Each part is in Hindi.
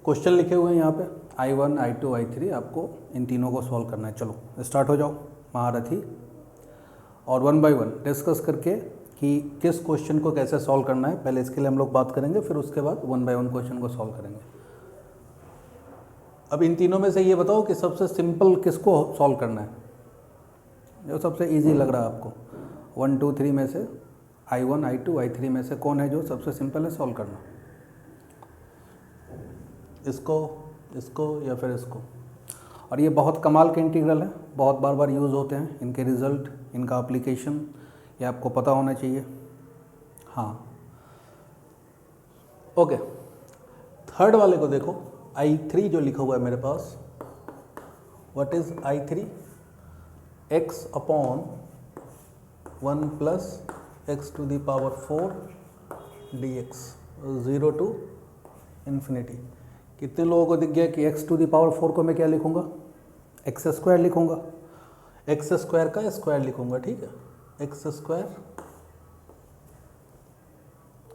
क्वेश्चन लिखे हुए हैं यहाँ पे I1, I2, I3, आपको इन तीनों को सॉल्व करना है। चलो स्टार्ट हो जाओ महारथी, और वन बाय वन डिस्कस करके कि किस क्वेश्चन को कैसे सॉल्व करना है। पहले इसके लिए हम लोग बात करेंगे, फिर उसके बाद वन बाय वन क्वेश्चन को सॉल्व करेंगे। अब इन तीनों में से ये बताओ कि सबसे सिंपल किसको सॉल्व करना है, जो सबसे इजी लग रहा है आपको। 1, 2, 3 में से I1, I2, I3 में से कौन है जो सबसे सिंपल है सॉल्व करना? इसको, इसको या फिर इसको। और ये बहुत कमाल के इंटीग्रल है, बहुत बार बार यूज़ होते हैं, इनके रिज़ल्ट, इनका एप्लीकेशन ये आपको पता होना चाहिए। हाँ ओके, थर्ड वाले को देखो, I3 जो लिखा हुआ है मेरे पास, what is I3? x upon 1 plus x to the power 4 dx, 0 to infinity. कितने लोगों को दिख गया कि x टू द पावर 4 को मैं क्या लिखूंगा? एक्स स्क्वायर लिखूंगा, एक्स स्क्वायर का स्क्वायर लिखूंगा, ठीक है, एक्स स्क्वायर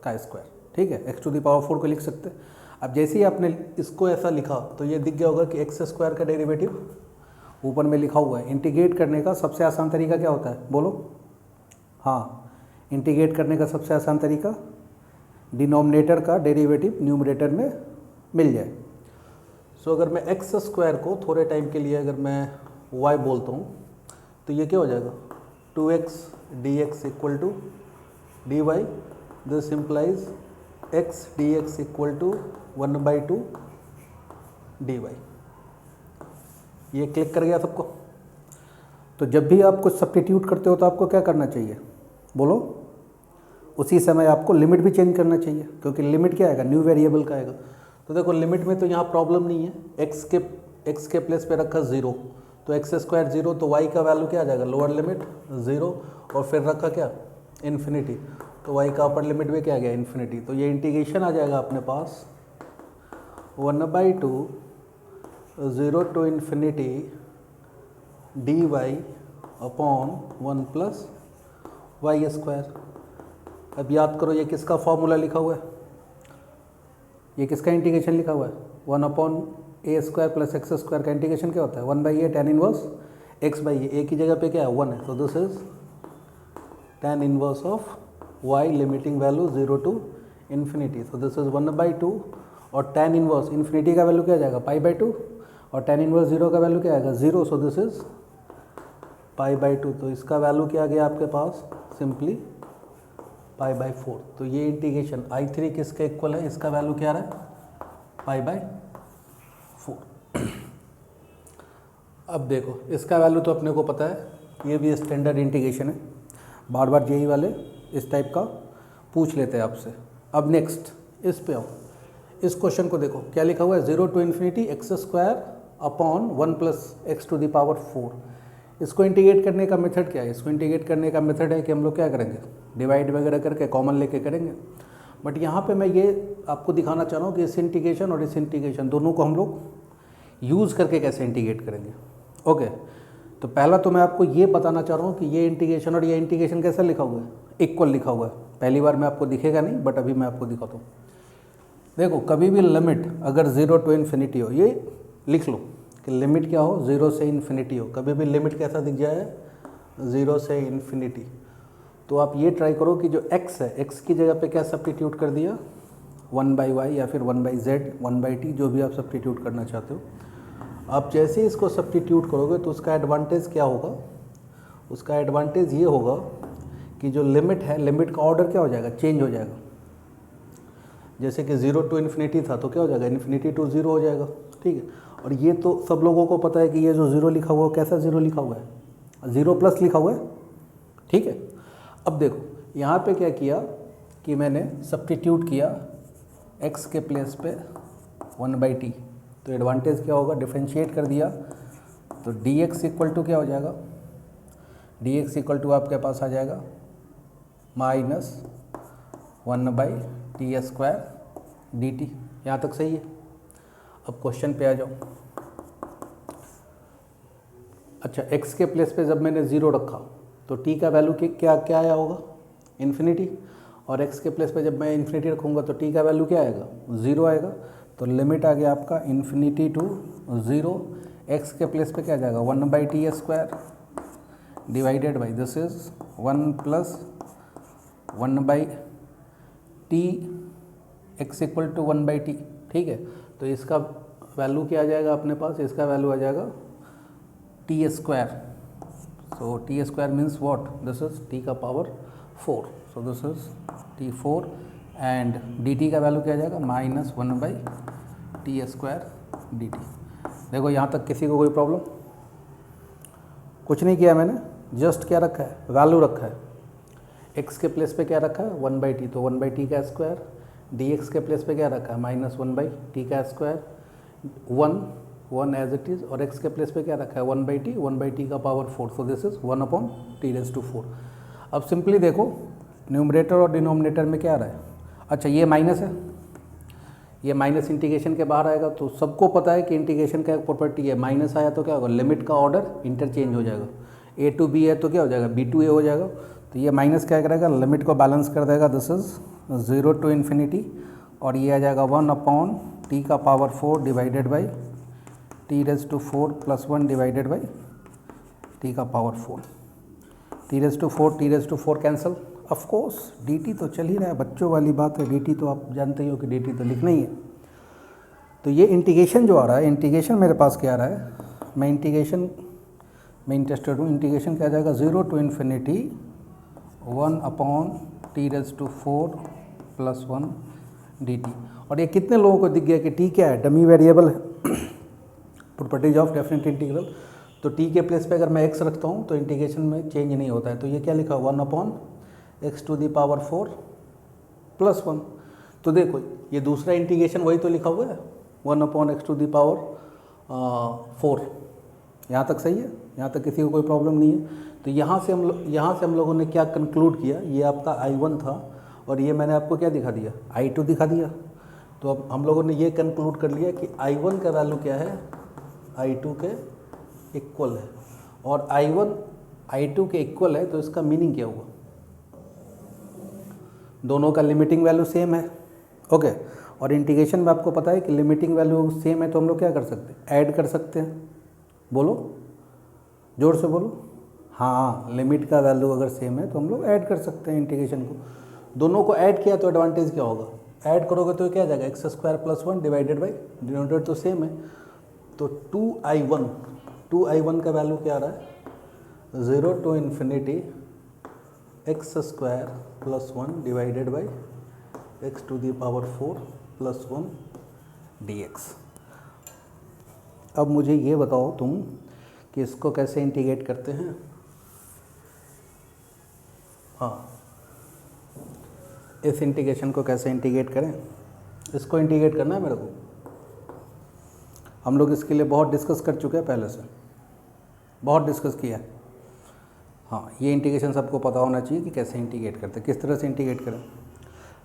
का स्क्वायर, ठीक है, एक्स टू द पावर 4 को लिख सकते हैं। अब जैसे ही आपने इसको ऐसा लिखा तो ये दिख गया होगा कि एक्स स्क्वायर का डेरिवेटिव ऊपर में लिखा हुआ है। इंटीग्रेट करने का सबसे आसान तरीका क्या होता है, बोलो? हाँ, इंटीग्रेट करने का सबसे आसान तरीका डिनोमिनेटर का डेरिवेटिव न्यूमरेटर में मिल जाए। सो अगर मैं एक्स स्क्वायर को थोड़े टाइम के लिए अगर मैं वाई बोलता हूँ तो ये क्या हो जाएगा? 2x dx equal to dy, this implies x dx equal to 1/2 dy। ये क्लिक कर गया सबको? तो जब भी आप कुछ सब्स्टिट्यूट करते हो तो आपको क्या करना चाहिए, बोलो? उसी समय आपको लिमिट भी चेंज करना चाहिए, क्योंकि लिमिट क्या आएगा? न्यू वेरिएबल का आएगा। तो देखो लिमिट में तो यहाँ प्रॉब्लम नहीं है, एक्स के प्लेस पे रखा 0, तो एक्स स्क्वायर 0, तो y का वैल्यू क्या आ जाएगा? लोअर लिमिट 0, और फिर रखा क्या? इन्फिनिटी, तो y का अपर लिमिट भी क्या आ गया? इन्फिनिटी। तो ये इंटीग्रेशन आ जाएगा अपने पास 1/2 0 to infinity dy upon 1 plus Y square. अब याद करो ये किसका फॉर्मूला लिखा हुआ है, ये किसका इंटीग्रेशन लिखा हुआ है? 1/a² प्लस एक्स स्क्वायर का इंटीग्रेशन क्या होता है? 1/a tan inverse x/a। ए की जगह पे क्या है? 1 है, तो this is tan inverse of y limiting value 0 to infinity, तो दिस इज 1/2, और tan इनवर्स इन्फिनिटी का वैल्यू क्या आ जाएगा? π/2, और tan इनवर्स 0 का वैल्यू क्या आएगा? 0, सो दिस इज π/2। तो इसका वैल्यू क्या आ गया आपके पास? सिंपली π/4। तो ये इंटीग्रेशन I3 किसके इक्वल है? इसका वैल्यू क्या आ रहा है? π/4। अब देखो इसका वैल्यू तो अपने को पता है, ये भी स्टैंडर्ड इंटीग्रेशन है, बार बार जेई वाले इस टाइप का पूछ लेते हैं आपसे। अब नेक्स्ट इस पे आओ, इस क्वेश्चन को देखो क्या लिखा हुआ है? 0 to infinity X square upon 1 plus x to the power 4। इसको इंटीग्रेट करने का मेथड क्या है? इसको इंटीग्रेट करने का मेथड है कि हम लोग क्या करेंगे? डिवाइड वगैरह करके कॉमन लेके करेंगे। बट यहाँ पे मैं ये आपको दिखाना चाह रहा हूँ कि इस इंटीग्रेशन और इस इंटीग्रेशन दोनों को हम लोग यूज़ करके कैसे इंटीग्रेट करेंगे। ओके, तो पहला तो मैं आपको ये बताना चाह रहा हूँ कि ये इंटीग्रेशन और ये इंटीग्रेशन कैसा लिखा हुआ है? इक्वल लिखा हुआ है। पहली बार में आपको दिखेगा नहीं, बट अभी मैं आपको दिखाता हूँ। देखो कभी भी लिमिट अगर 0 टू इन्फिनिटी हो, ये लिख लो कि लिमिट क्या हो? 0 से इन्फिनिटी हो। कभी भी लिमिट कैसा दिख जाए? 0 से इन्फिनिटी। तो आप ये ट्राई करो कि जो x है, x की जगह पे क्या सब्स्टिट्यूट कर दिया? 1/y या फिर 1/z, 1/t, जो भी आप सब्स्टिट्यूट करना चाहते हो। आप जैसे ही इसको सब्स्टिट्यूट करोगे तो उसका एडवांटेज क्या होगा? उसका एडवांटेज ये होगा कि जो लिमिट है, लिमिट का ऑर्डर क्या हो जाएगा? चेंज हो जाएगा। जैसे कि 0 टू इन्फिनिटी था तो क्या हो जाएगा? इन्फिनिटी टू 0 हो जाएगा, ठीक है। और ये तो सब लोगों को पता है कि ये जो 0 लिखा हुआ है कैसा 0 लिखा हुआ है? 0 प्लस लिखा हुआ है, ठीक है। अब देखो यहाँ पे क्या किया कि मैंने सब्स्टिट्यूट किया x के प्लेस पे 1/t, तो एडवांटेज क्या होगा? डिफरेंशिएट कर दिया तो dx इक्वल टू क्या हो जाएगा? dx इक्वल टू आपके पास आ जाएगा -1/t² dt। यहाँ तक सही है? अब क्वेश्चन पे आ जाओ। अच्छा, x के प्लेस पे जब मैंने 0 रखा तो t का वैल्यू क्या क्या आया होगा? इन्फिनिटी। और x के प्लेस पे जब मैं इन्फिनिटी रखूँगा तो t का वैल्यू क्या आएगा? 0 आएगा। तो लिमिट आ गया आपका इन्फिनिटी टू 0, एक्स के प्लेस पे क्या आ जाएगा 1/t² divided by this is 1 + 1/t x equal to 1/t। ठीक है, तो इसका वैल्यू क्या आ जाएगा अपने पास, इसका वैल्यू आ जाएगा t²। So t² means what, this is t का power 4, so this is t4 and dt का वैल्यू क्या आ जाएगा -1/t² dt। देखो यहाँ तक किसी को कोई प्रॉब्लम? कुछ नहीं किया मैंने, जस्ट क्या रखा है, वैल्यू रखा है। x के प्लेस पे क्या रखा है 1/t, तो 1/t का स्क्वायर, dx के प्लेस पे क्या रखा है -1/t का स्क्वायर, 1 एज इट इज़, और x के प्लेस पे क्या रखा है 1/t का power 4, so this is 1/t⁴। अब सिंपली देखो न्यूमरेटर और डिनोमिनेटर में क्या आ रहा है, अच्छा ये माइनस है, ये माइनस इंटीग्रेशन के बाहर आएगा, तो सबको पता है कि इंटीग्रेशन का एक प्रॉपर्टी है, माइनस आया तो क्या होगा, लिमिट का ऑर्डर इंटरचेंज हो जाएगा, a to b है तो क्या हो जाएगा b to a हो जाएगा, तो ये माइनस क्या करेगा, लिमिट को बैलेंस कर देगा, दिस इज 0 to इन्फिनिटी, और ये आ जाएगा 1/t का power 4 divided by t⁴ + 1 divided by t का power 4, t⁴ cancel, of course dt तो चल ही रहा है, बच्चों वाली बात है, dt तो आप जानते ही हो कि dt तो लिखना ही है। तो ये इंटीग्रेशन जो आ रहा है, इंटीग्रेशन मेरे पास क्या आ रहा है, मैं इंटीग्रेशन में इंटरेस्टेड हूँ, इंटीग्रेशन क्या आ जाएगा 0 to इन्फिनिटी 1/t⁴ + 1 dt। और ये कितने लोगों को दिख गया कि t क्या है, डमी वेरिएबल है, प्रॉपर्टीज ऑफ डेफिनेट इंटीग्रल, तो t के प्लेस पे अगर मैं x रखता हूँ तो इंटीग्रेशन में चेंज नहीं होता है, तो ये क्या लिखा 1/x⁴ + 1। तो देखो ये दूसरा इंटीग्रेशन वही तो लिखा हुआ है 1/x⁴, यहाँ तक सही है, यहाँ तक किसी को कोई प्रॉब्लम नहीं है। तो यहाँ से हम लोगों ने क्या कंक्लूड किया, ये आपका I1 था और ये मैंने आपको क्या दिखा दिया, I2 दिखा दिया। तो अब हम लोगों ने ये कंक्लूड कर लिया कि I1 का वैल्यू क्या है, I2 के इक्वल है, और I1 I2 के इक्वल है, तो इसका मीनिंग क्या हुआ, दोनों का लिमिटिंग वैल्यू सेम है, ओके। और इंटीग्रेशन में आपको पता है कि लिमिटिंग वैल्यू सेम है, तो हम लोग क्या कर सकते हैं, ऐड कर सकते हैं, बोलो जोर से बोलो, हाँ लिमिट का वैल्यू अगर सेम है तो हम लोग ऐड कर सकते हैं इंटीग्रेशन को। दोनों को ऐड किया तो एडवांटेज क्या होगा, ऐड करोगे तो क्या आ जाएगा x² + 1 डिवाइडेड बाई डिनोमिनेटर तो सेम है, तो 2i1 का वैल्यू क्या आ रहा है 0 to infinity x² + 1 divided by x⁴ + 1 dx। अब मुझे ये बताओ तुम कि इसको कैसे इंटीग्रेट करते हैं। हाँ, इस इंटीग्रेशन को कैसे इंटीग्रेट करें, इसको इंटीग्रेट करना है मेरे को। हम लोग इसके लिए बहुत डिस्कस कर चुके हैं, पहले से बहुत डिस्कस किया है। हाँ, ये इंटीग्रेशन सबको पता होना चाहिए कि कैसे इंटीग्रेट करते हैं, किस तरह से इंटीग्रेट करें।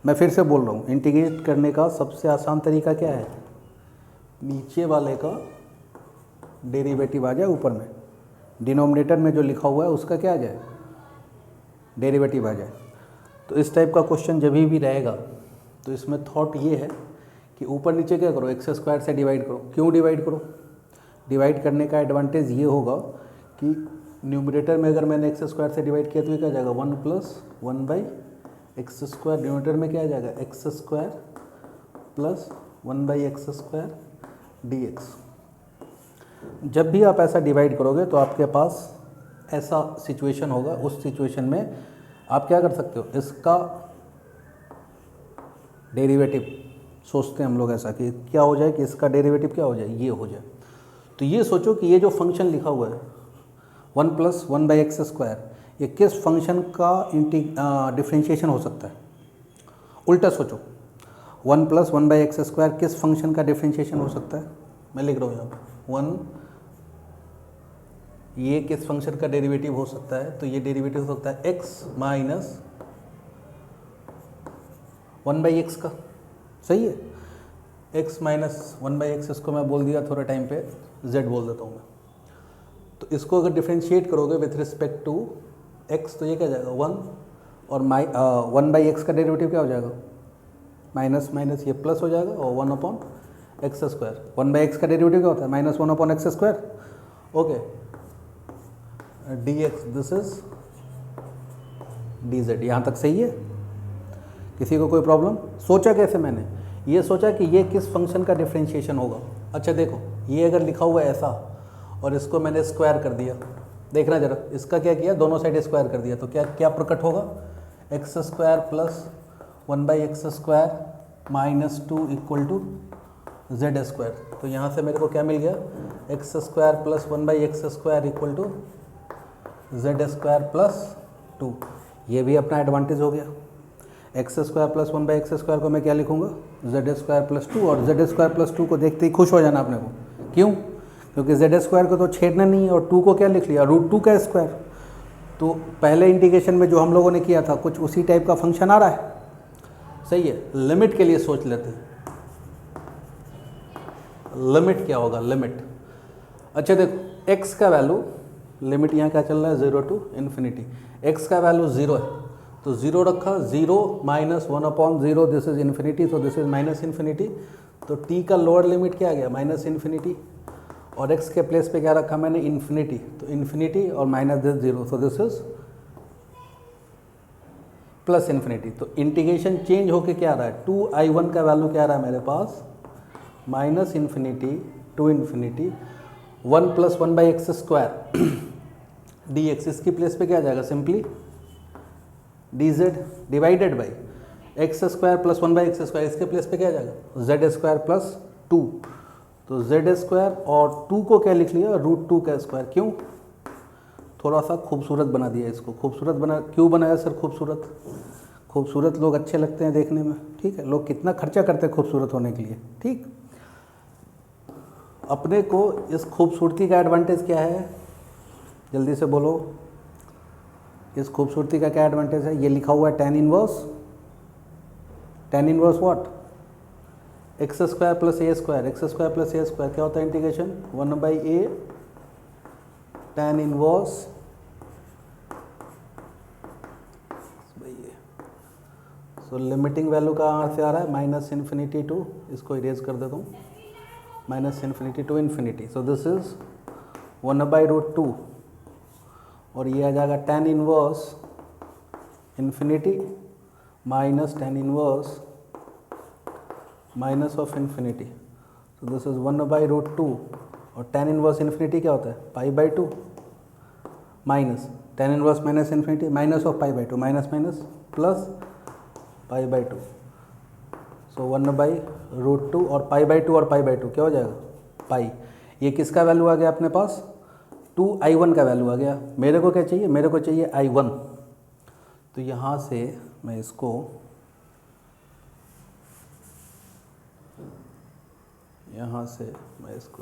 मैं फिर से बोल रहा हूँ, इंटीग्रेट करने का सबसे आसान तरीका क्या है, नीचे वाले का डेरिवेटिव आ जाए, ऊपर में डिनोमिनेटर में जो लिखा हुआ है उसका क्या आ जाए, डेरिवेटिव आ जाए। तो इस टाइप का क्वेश्चन जब भी रहेगा तो इसमें थॉट ये है कि ऊपर नीचे क्या करो, x² से डिवाइड करो। क्यों डिवाइड करो, डिवाइड करने का एडवांटेज ये होगा कि न्यूमरेटर में अगर मैंने x² से डिवाइड किया तो ये क्या आ जाएगा 1 + 1/x², डिनोमिनेटर में क्या आ जाएगा x² + 1/x² dx। जब भी आप ऐसा डिवाइड करोगे तो आपके पास ऐसा सिचुएशन होगा, उस सिचुएशन में आप क्या कर सकते हो, इसका डेरिवेटिव सोचते हैं हम लोग ऐसा कि क्या हो जाए, कि इसका डेरिवेटिव क्या हो जाए, ये हो जाए। तो ये सोचो कि ये जो फंक्शन लिखा हुआ है 1 + 1/x², ये किस फंक्शन का डिफरेंशिएशन हो सकता है। उल्टा सोचो, 1 + 1/x² किस फंक्शन का डिफरेंशिएशन हो सकता है। मैं लिख रहा हूँ यहाँ पर 1, ये किस फंक्शन का डेरिवेटिव हो सकता है, तो ये डेरिवेटिव हो सकता है x - 1/x का, सही है। x - 1/x, इसको मैं बोल दिया थोड़ा टाइम पे z बोल देता हूँ मैं। तो इसको अगर डिफ्रेंशिएट करोगे विथ रिस्पेक्ट टू x तो ये क्या जाएगा 1, और 1/x का डेरिवेटिव क्या हो जाएगा, माइनस माइनस ये प्लस हो जाएगा, और 1/x एक्स स्क्वायर, 1/x का डेरिवेटिव क्या होता है -1/x², okay, dx this is dz, यहाँ तक सही है? किसी को कोई प्रॉब्लम? सोचा कैसे मैंने, ये सोचा कि ये किस फंक्शन का डिफरेंशिएशन होगा। अच्छा देखो, ये अगर लिखा हुआ है ऐसा और इसको मैंने स्क्वायर कर दिया, देखना जरा, इसका क्या किया, दोनों साइड स्क्वायर कर दिया, तो क्या क्या प्रकट होगा, x² plus 1/x² -2 equal to z²। तो यहाँ से मेरे को क्या मिल गया, x² plus 1/x² equal to z² plus 2। ये भी अपना एडवांटेज हो गया। x² प्लस 1/x² को मैं क्या लिखूँगा, z² प्लस 2, और z² प्लस 2 को देखते ही खुश हो जाना अपने को। क्यों? क्योंकि z² को तो छेड़ना नहीं है, और 2 को क्या लिख लिया, √2 का स्क्वायर। तो पहले इंटीग्रेशन में जो हम लोगों ने किया था कुछ उसी टाइप का फंक्शन आ रहा है, सही है। लिमिट के लिए सोच लेते हैं, लिमिट क्या होगा, लिमिट। अच्छा देखो, x का वैल्यू, लिमिट यहाँ क्या चल रहा है, 0 टू इन्फिनिटी, x का वैल्यू 0 है, तो 0 रखा, 0 -1/0, दिस इज इन्फिनिटी, तो दिस इज -इन्फिनिटी। तो t का लोअर लिमिट क्या आ गया, -इन्फिनिटी, और x के प्लेस पे क्या रखा मैंने, इन्फिनिटी, तो इन्फिनिटी और minus this 0, so this is plus infinity. तो इंटीग्रेशन चेंज होके क्या आ रहा है, 2i1 का वैल्यू क्या आ रहा है मेरे पास, -minus infinity to infinity 1 + 1/x² dx, इसकी प्लेस पे क्या आ जाएगा, simply dz divided by x² plus 1/x², इसके प्लेस पे क्या आ जाएगा, z² प्लस 2। तो z² और 2 को क्या लिख लिया, √2 का स्क्वायर। क्यों? थोड़ा सा खूबसूरत बना दिया इसको। खूबसूरत बना, क्यों बनाया सर खूबसूरत? खूबसूरत लोग अच्छे लगते हैं देखने में, ठीक है। लोग कितना खर्चा करते हैं खूबसूरत होने के लिए, ठीक। अपने को इस खूबसूरती का एडवांटेज क्या है, जल्दी से बोलो, इस खूबसूरती का क्या एडवांटेज है? ये लिखा हुआ है tan inverse what, x² plus a², x² plus a², क्या होता है इंटीग्रेशन, 1/a tan इनवर्स सो लिमिटिंग वैल्यू कहाँ से आ रहा है, -इन्फिनिटी टू, इसको इरेज कर देता हूँ, -minus infinity to infinity, so this is 1/√2, और ये आ जाएगा tan inverse infinity minus tan inverse minus of infinity, तो दिस इज 1/√2, और tan इनवर्स इन्फिनिटी क्या होता है, π/2 minus tan inverse minus infinity minus of π/2, minus minus plus π/2, so 1/√2, और π/2 और π/2 क्या हो जाएगा, पाई। ये किसका वैल्यू आ गया अपने पास, 2i1 का वैल्यू आ गया। मेरे को क्या चाहिए, मेरे को चाहिए i1, तो यहाँ से मैं इसको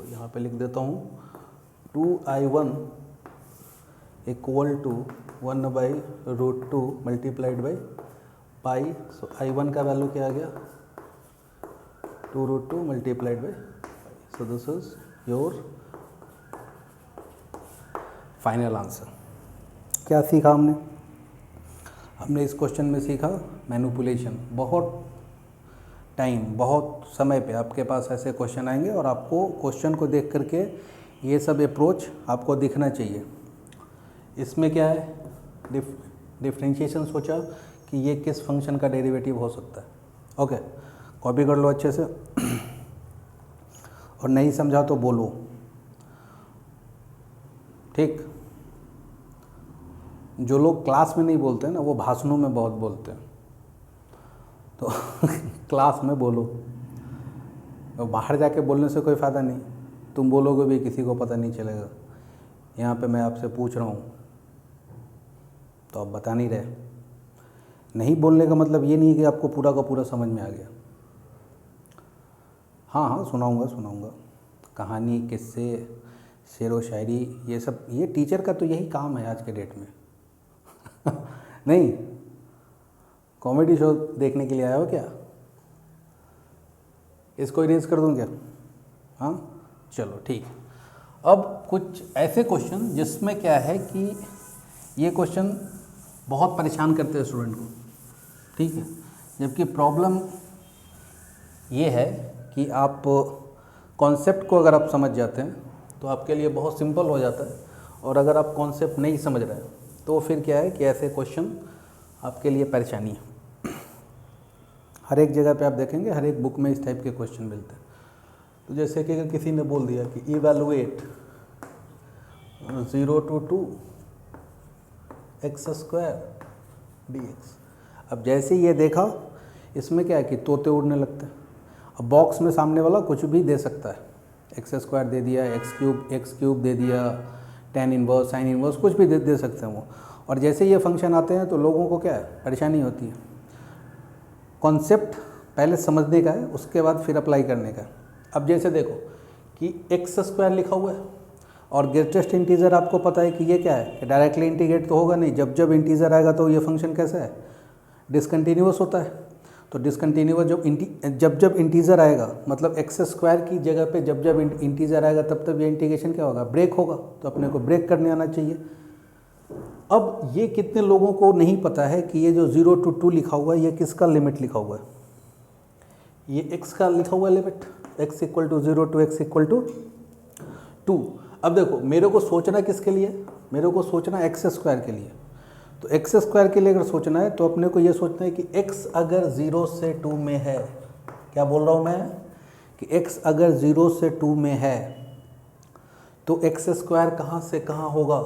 यहाँ पे लिख देता हूँ, 2i1 equal to 1/√2 multiplied by pi, so i1 का वैल्यू क्या आ गया, 2√2 multiplied by pi, so this is your final answer. क्या सीखा हमने? हमने इस क्वेश्चन में सीखा मैनिपुलेशन। बहुत टाइम, बहुत समय पे आपके पास ऐसे क्वेश्चन आएंगे और आपको क्वेश्चन को देख करके ये सब अप्रोच आपको दिखना चाहिए। इसमें क्या है, डिफरेंशिएशन सोचा कि ये किस फंक्शन का डेरिवेटिव हो सकता है। ओके, कॉपी कर लो अच्छे से, और नहीं समझा तो बोलो, ठीक। जो लोग क्लास में नहीं बोलते हैं ना, वो भाषणों में बहुत बोलते हैं, तो क्लास में बोलो, तो बाहर जाके बोलने से कोई फ़ायदा नहीं। तुम बोलोगे भी, किसी को पता नहीं चलेगा। यहाँ पे मैं आपसे पूछ रहा हूँ तो आप बता नहीं रहे। नहीं बोलने का मतलब ये नहीं है कि आपको पूरा का पूरा समझ में आ गया। हाँ हाँ, सुनाऊँगा कहानी, किस्से, शेर व शायरी, ये सब, ये टीचर का तो यही काम है आज के डेट में। नहीं, कॉमेडी शो देखने के लिए आया हो क्या? इसको इरेज कर दूं क्या? हाँ चलो ठीक। अब कुछ ऐसे क्वेश्चन जिसमें क्या है कि ये क्वेश्चन बहुत परेशान करते हैं स्टूडेंट को, ठीक है। जबकि प्रॉब्लम ये है कि आप कॉन्सेप्ट को अगर आप समझ जाते हैं तो आपके लिए बहुत सिंपल हो जाता है, और अगर आप कॉन्सेप्ट नहीं समझ रहे हैं तो फिर क्या है कि ऐसे क्वेश्चन आपके लिए परेशानी है। हर एक जगह पे आप देखेंगे, हर एक बुक में इस टाइप के क्वेश्चन मिलते हैं। तो जैसे कि अगर किसी ने बोल दिया कि evaluate 0 to 2 x square dx, अब जैसे ये देखा इसमें क्या है कि तोते उड़ने लगते हैं। अब बॉक्स में सामने वाला कुछ भी दे सकता है, एक्स स्क्वायर दे दिया, एक्स क्यूब दे दिया, tan इनवर्स, sin इनवर्स, कुछ भी दे सकते हैं वो। और जैसे ये फंक्शन आते हैं तो लोगों को क्या है, परेशानी होती है। कॉन्सेप्ट पहले समझने का है, उसके बाद फिर अप्लाई करने का। अब जैसे देखो कि एक्स स्क्वायर लिखा हुआ है और ग्रेटेस्ट इंटीजर आपको पता है कि ये क्या है, डायरेक्टली इंटीग्रेट तो होगा नहीं। जब जब इंटीजर आएगा तो ये फंक्शन कैसा है, डिसकंटिन्यूअस होता है। तो डिसकंटिन्यूअस जब इंटीजर आएगा, मतलब एक्स स्क्वायर की जगह पे जब जब इंटीजर आएगा तब ये इंटीग्रेशन क्या होगा, ब्रेक होगा। तो अपने को ब्रेक करने आना चाहिए। अब ये कितने लोगों को नहीं पता है कि ये जो 0 to 2 लिखा हुआ है ये किसका लिमिट लिखा हुआ है, ये x का लिखा हुआ है लिमिट, x = 0 to x = 2। अब देखो मेरे को सोचना किसके लिए, मेरे को सोचना एक्स स्क्वायर के लिए। तो एक्स स्क्वायर के लिए अगर सोचना है तो अपने को ये सोचना है कि x अगर 0 से 2 में है, क्या बोल रहा हूँ मैं कि x अगर 0 से 2 में है तो एक्स स्क्वायर कहाँ से कहाँ होगा,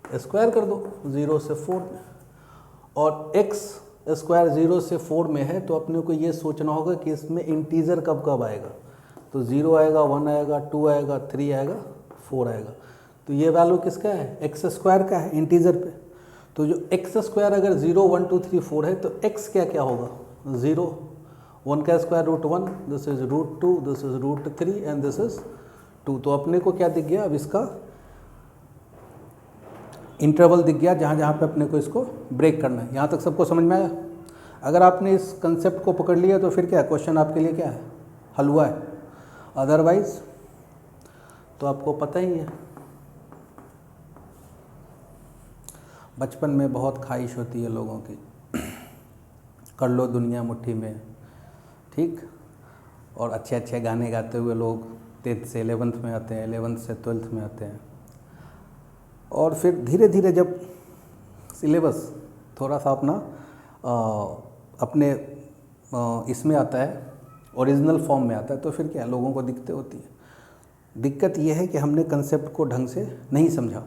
स्क्वायर कर दो 0 से 4 में। और x स्क्वायर 0 से 4 में है तो अपने को ये सोचना होगा कि इसमें इंटीजर कब कब आएगा। तो 0 आएगा, 1 आएगा, 2 आएगा, 3 आएगा, 4 आएगा। तो ये वैल्यू किसका है, एक्स स्क्वायर का है, इंटीजर पे। तो जो एक्स स्क्वायर अगर 0, 1, 2, 3, 4 है तो x क्या क्या होगा, 0, 1 का square √1, this is √2, this is √3 and this is 2। तो अपने को क्या दिख गया, अब इसका इंटरवल दिख गया जहाँ जहाँ पे अपने को इसको ब्रेक करना है। यहाँ तक सबको समझ में आया। अगर आपने इस कंसेप्ट को पकड़ लिया तो फिर क्या क्वेश्चन आपके लिए क्या है, हल हुआ है। अदरवाइज तो आपको पता ही है, बचपन में बहुत ख्वाहिश होती है लोगों की, कर लो दुनिया मुट्ठी में, ठीक। और अच्छे अच्छे गाने गाते हुए लोग 10th से 11th में आते हैं, 11th से 12th में आते हैं। और फिर धीरे धीरे जब सिलेबस थोड़ा सा अपने इसमें आता है, ओरिजिनल फॉर्म में आता है, तो फिर क्या लोगों को दिक्कतें होती है। दिक्कत यह है कि हमने कंसेप्ट को ढंग से नहीं समझा।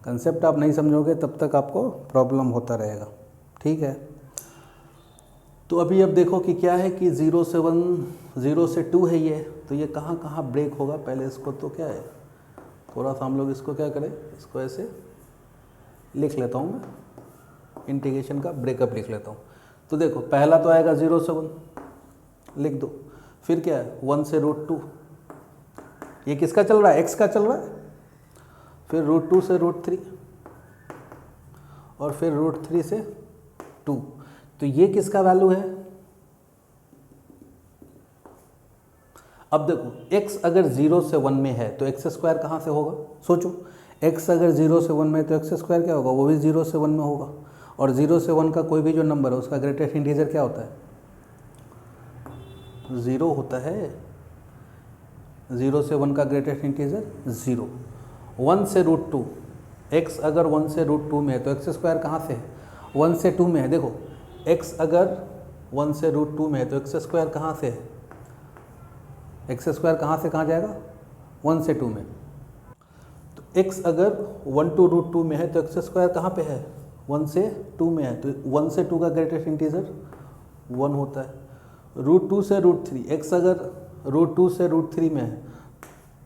कंसेप्ट आप नहीं समझोगे तब तक आपको प्रॉब्लम होता रहेगा, ठीक है। तो अभी अब देखो कि क्या है कि 0 से 1, 0 से 2 है ये, तो ये कहाँ कहाँ ब्रेक होगा। पहले इसको तो क्या है, थोड़ा सा हम लोग इसको क्या करें, इसको ऐसे लिख लेता हूँ मैं, इंटीग्रेशन का ब्रेकअप लिख लेता हूँ। तो देखो पहला तो आएगा 0 से 1, लिख दो। फिर क्या है 1 से √2, ये किसका चल रहा है, x का चल रहा है। फिर √2 से √3 और फिर √3 से 2। तो ये किसका वैल्यू है। अब देखो x अगर 0 से 1 में है तो एक्स स्क्वायर कहाँ से होगा, सोचो। x अगर 0 से 1 में है तो एक्स स्क्वायर क्या होगा, वो भी 0 से 1 में होगा। और 0 से 1 का कोई भी जो नंबर है उसका ग्रेटेस्ट इंटीजर क्या होता है, 0 होता है। 0 से 1 का ग्रेटेस्ट इंटीजर 0। 1 से √2, x अगर 1 से √2 में है तो एक्स स्क्वायर कहाँ से है, 1 से 2 में है। देखो x अगर 1 से √2 में है तो एक्स स्क्वायर कहाँ से है, एक्स स्क्वायर कहाँ से कहाँ जाएगा, 1 से 2 में। तो x अगर 1 to √2 में है तो एक्स स्क्वायर कहाँ पे है, 1 से 2 में है। तो 1 से 2 का ग्रेटेस्ट इंटीजर 1 होता है। √2 से √3, x अगर √2 से √3 में है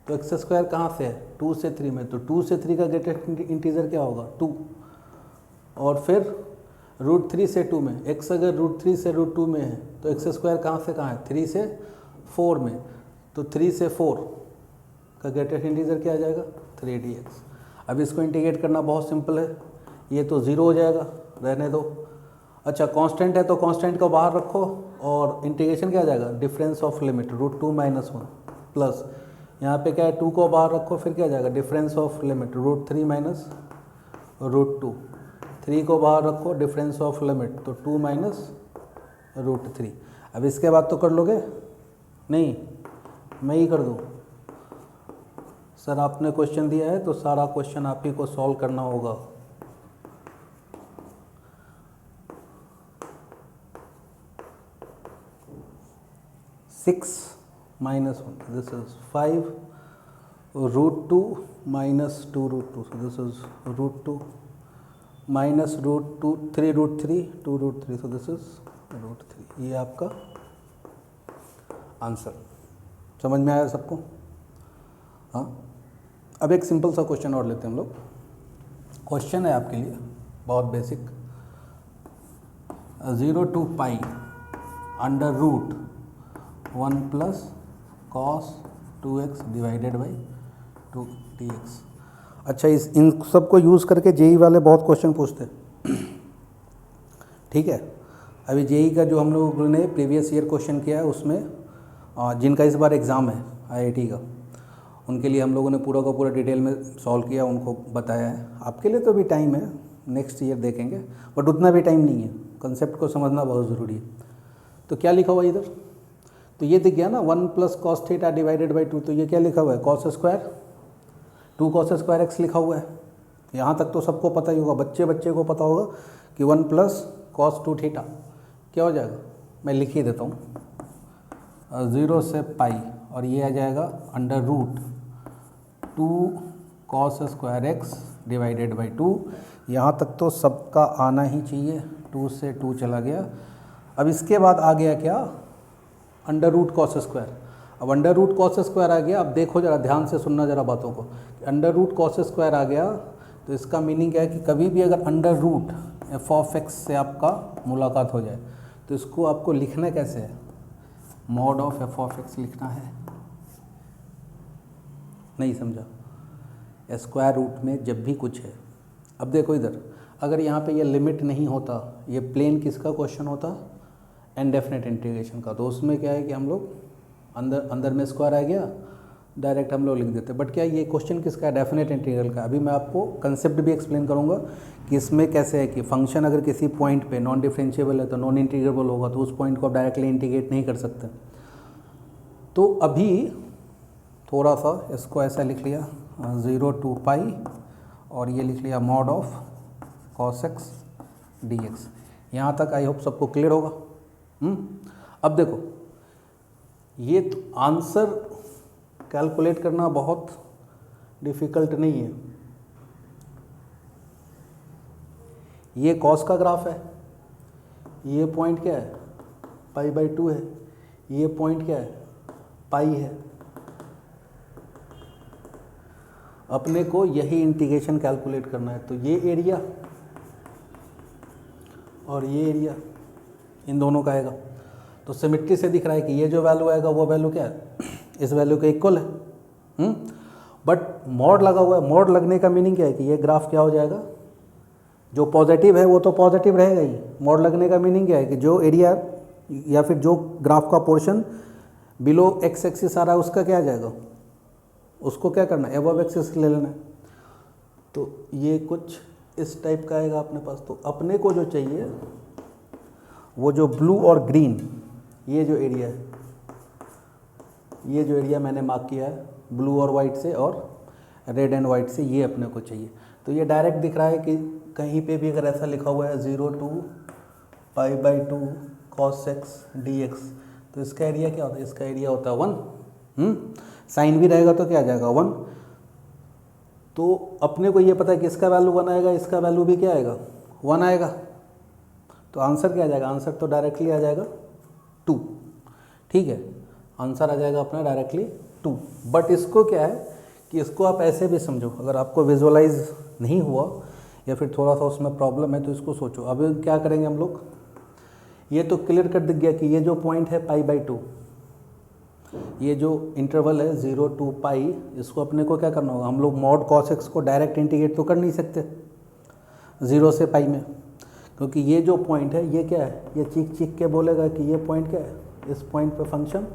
तो एक्स स्क्वायर कहाँ से है, 2 से 3 में। तो 2 से 3 का ग्रेटेस्ट इंटीजर क्या होगा, 2। और फिर √3 से 2 में, x अगर √3 से √2 में है तो एक्स स्क्वायर कहाँ से कहाँ है, 3 से 4 में। तो 3 से 4 का ग्रेटेस्ट इंटीजर क्या आ जाएगा, 3dx। अब इसको इंटीग्रेट करना बहुत सिंपल है, ये तो 0 हो जाएगा, रहने दो। अच्छा कांस्टेंट है तो कांस्टेंट को बाहर रखो और इंटीग्रेशन क्या आ जाएगा, डिफरेंस ऑफ लिमिट √2 - 1 प्लस यहाँ पे क्या है 2 को बाहर रखो, फिर क्या आ जाएगा डिफरेंस ऑफ लिमिट √3 - √2। 3 को बाहर रखो, डिफरेंस ऑफ लिमिट तो 2 - √3। अब इसके बाद तो कर लोगे नहीं, मैं ही कर दूँ? सर आपने क्वेश्चन दिया है तो सारा क्वेश्चन आप ही को सॉल्व करना होगा। Six minus 1, this is 5 root 2 minus 2 root 2, so this is root 2 minus root 2 3 root 3 2 root 3, so this is root 3। ये आपका आंसर समझ में आया सबको? हाँ, अब एक सिंपल सा क्वेश्चन और लेते हैं हम लोग। क्वेश्चन है आपके लिए बहुत basic, 0 to pi under root 1 plus cos 2x divided by 2dx। अच्छा, इन सबको यूज़ करके जेई वाले बहुत क्वेश्चन पूछते हैं। ठीक है, अभी जेई का जो हम लोगों ने प्रीवियस ईयर क्वेश्चन किया है उसमें जिनका इस बार एग्ज़ाम है आईआईटी का, उनके लिए हम लोगों ने पूरा का पूरा डिटेल में सॉल्व किया, उनको बताया है। आपके लिए तो भी टाइम है, नेक्स्ट ईयर देखेंगे, बट उतना भी टाइम नहीं है, कंसेप्ट को समझना बहुत ज़रूरी है। तो क्या लिखा हुआ इधर? तो ये दिख गया ना, 1 plus cos theta divided by 2, तो ये क्या लिखा हुआ है? Cos square 2 cos square x लिखा हुआ है। यहाँ तक तो सबको पता ही होगा, बच्चे को पता होगा कि 1 प्लस कॉस 2 थीटा क्या हो जाएगा, मैं लिख ही देता हूँ, 0 से पाई, और ये आ जाएगा under root 2 cos square X divided by 2। यहाँ तक तो सबका आना ही चाहिए, 2 से 2 चला गया। अब इसके बाद आ गया क्या? Under root cos square. अब अंडर रूट कॉस स्क्वायर आ गया, अब देखो जरा ध्यान से सुनना जरा बातों को। अंडर रूट कॉस स्क्वायर आ गया तो इसका मीनिंग क्या है कि कभी भी अगर under root F of X से आपका मुलाकात हो जाए तो इसको आपको लिखना कैसे है? Mod of F of x लिखना है। नहीं समझा? स्क्वायर रूट में जब भी कुछ है, अब देखो इधर, अगर यहाँ पे ये लिमिट नहीं होता, ये प्लेन किसका क्वेश्चन होता? इनडेफिनेट इंटीग्रेशन का। तो उसमें क्या है कि हम लोग अंदर में स्क्वायर आ गया, डायरेक्ट हम लोग लिख देते। बट क्या ये क्वेश्चन किसका है? डेफिनेट इंटीग्रल का। अभी मैं आपको कंसेप्ट भी एक्सप्लेन करूँगा कि इसमें कैसे है कि फंक्शन अगर किसी पॉइंट पे नॉन डिफरेंशिएबल है तो नॉन इंटीग्रेबल होगा, तो उस पॉइंट को आप डायरेक्टली इंटीग्रेट नहीं कर सकते। तो अभी थोड़ा सा इसको ऐसा लिख लिया, 0 to पाई, और ये लिख लिया mod of cos x dx। यहाँ तक आई होप सबको क्लियर होगा। अब देखो, ये तो आंसर कैलकुलेट करना बहुत डिफ़िकल्ट नहीं है। ये कॉस का ग्राफ है, ये पॉइंट क्या है? पाई बाई 2 है, ये पॉइंट क्या है? पाई है। अपने को यही इंटीग्रेशन कैलकुलेट करना है। तो ये एरिया और ये एरिया इन दोनों का आएगा। तो सिमेट्री से दिख रहा है कि ये जो वैल्यू आएगा वो वैल्यू क्या है? इस वैल्यू के इक्वल है। बट मॉड लगा हुआ है। मॉड लगने का मीनिंग क्या है कि ये ग्राफ क्या हो जाएगा? जो पॉजिटिव है वो तो पॉजिटिव रहेगा ही। मॉड लगने का मीनिंग क्या है कि जो एरिया या फिर जो ग्राफ का पोर्शन बिलो एक्स एक्सिस आ रहा है उसका क्या आ जाएगा? उसको क्या करना है? एबव एक्सिस ले लेना है। तो ये कुछ इस टाइप का आएगा अपने पास। तो अपने को जो चाहिए वो जो ब्लू और ग्रीन, ये जो एरिया है, ये जो एरिया मैंने मार्क किया है ब्लू और वाइट से और रेड एंड वाइट से, ये अपने को चाहिए। तो ये डायरेक्ट दिख रहा है कि कहीं पे भी अगर ऐसा लिखा हुआ है 0 to pi by 2 cos x dx, तो इसका एरिया क्या होता है? इसका एरिया होता है 1। साइन भी रहेगा तो क्या आ जाएगा? 1। तो अपने को ये पता है कि इसका वैल्यू 1 आएगा, इसका वैल्यू भी क्या आएगा? 1 आएगा। तो आंसर क्या आ जाएगा? आंसर तो डायरेक्टली आ जाएगा 2। ठीक है, आंसर आ जाएगा अपना डायरेक्टली 2। बट इसको क्या है कि इसको आप ऐसे भी समझो, अगर आपको विजुअलाइज नहीं हुआ या फिर थोड़ा सा उसमें प्रॉब्लम है तो इसको सोचो। अभी क्या करेंगे हम लोग, ये तो क्लियर कर दिख गया कि ये जो पॉइंट है पाई बाई 2, ये जो इंटरवल है 0 to पाई, इसको अपने को क्या करना होगा? हम लोग मॉड cos x को डायरेक्ट इंटीग्रेट तो कर नहीं सकते 0 से पाई में, क्योंकि ये जो पॉइंट है ये क्या है? ये चीख चीख के बोलेगा कि ये पॉइंट क्या है? इस पॉइंट पे फंक्शन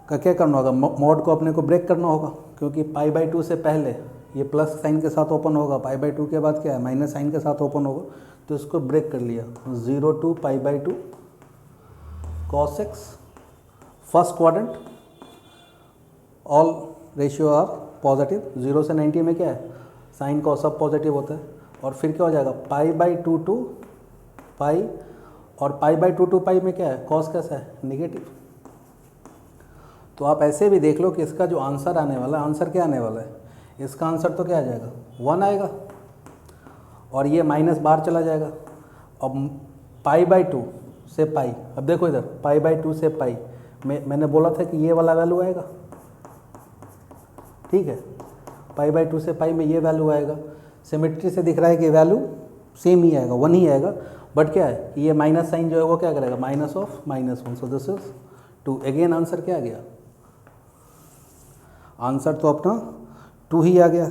का क्या करना होगा? मॉड को अपने को ब्रेक करना होगा, क्योंकि पाई बाई 2 से पहले ये प्लस साइन के साथ ओपन होगा, पाई बाई 2 के बाद क्या है? माइनस साइन के साथ ओपन होगा। तो इसको ब्रेक कर लिया, 0 to pi by 2 cos x, first quadrant, all ratio are positive, 0 से 90 में क्या है, साइन कॉस सब पॉजिटिव होता है। और फिर क्या हो जाएगा, π/2 टू पाई, और π/2 टू पाई में क्या है, कॉस कैसा है, नेगेटिव। तो आप ऐसे भी देख लो कि इसका जो आंसर आने वाला है, आंसर क्या आने वाला है, इसका आंसर तो क्या आ जाएगा, 1 आएगा, और ये माइनस बाहर चला जाएगा। अब π/2 से पाई, अब देखो इधर π/2 से पाई, मैंने बोला था कि ये वाला वैल्यू आएगा, ठीक है, π/2 से पाई में ये वैल्यू आएगा। सिमेट्री से दिख रहा है कि वैल्यू सेम ही आएगा, 1 ही आएगा, बट क्या है कि ये माइनस साइन जो है वो क्या करेगा, minus of -1, so this is 2। Again answer क्या आ गया, आंसर तो अपना 2 ही आ गया।